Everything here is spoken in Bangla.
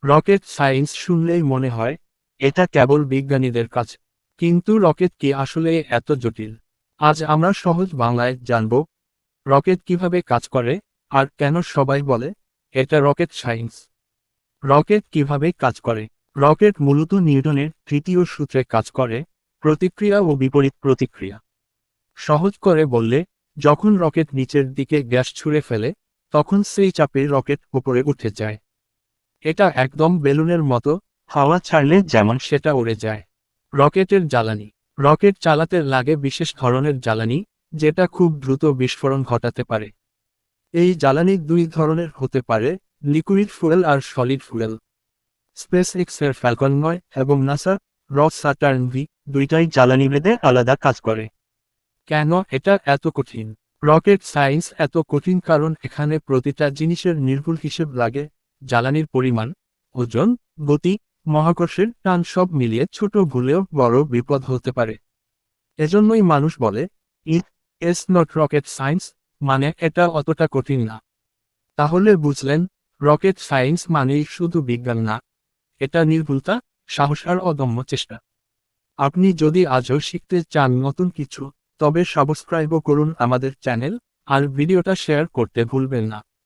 রকেট সায়েন্স শুনলেই মনে হয় এটা কেবল বিজ্ঞানীদের কাজ। কিন্তু রকেট কি আসলে এত জটিল? আজ আমরা সহজ বাংলায় জানব রকেট কিভাবে কাজ করে আর কেন সবাই বলে এটা রকেট সায়েন্স। রকেট কিভাবে কাজ করে? রকেট মূলত নিউটনের তৃতীয় সূত্রে কাজ করে, প্রতিক্রিয়া ও বিপরীত প্রতিক্রিয়া। সহজ করে বললে, যখন রকেট নিচের দিকে গ্যাস ছুঁড়ে ফেলে, তখন সেই চাপে রকেট উপরে উঠে যায়। এটা একদম বেলুনের মতো, হাওয়া ছাড়লে যেমন সেটা উড়ে যায়। রকেটের জ্বালানি। রকেট চালাতে লাগে বিশেষ ধরনের জ্বালানি, যেটা খুব দ্রুত বিস্ফোরণ ঘটাতে পারে। এই জ্বালানি দুই ধরনের হতে পারে, লিকুইড ফুয়েল আর সলিড ফুয়েল। স্পেস এক্সের ফ্যালকন 9 এবং নাসা রস স্যাটার্ন ভি দুইটাই জ্বালানি ভেদে আলাদা কাজ করে। কেন এটা এত কঠিন? রকেট সায়েন্স এত কঠিন কারণ এখানে প্রতিটা জিনিসের নির্ভুল হিসেব লাগে। জ্বালানির পরিমাণ, ওজন, গতি, মহাকর্ষের টান সব মিলিয়ে ছোট ভুলেও বড় বিপদ হতে পারে। এজন্যই মানুষ বলে, it is not rocket science, মানে এটা অতটা কঠিন না। তাহলে বুঝলেন, রকেট সায়েন্স মানেই শুধু বিজ্ঞান না, এটা নির্ভুলতা, সাহস আর অদম্য চেষ্টা। আপনি যদি আজও শিখতে চান নতুন কিছু, তবে সাবস্ক্রাইবও করুন আমাদের চ্যানেল, আর ভিডিওটা শেয়ার করতে ভুলবেন না।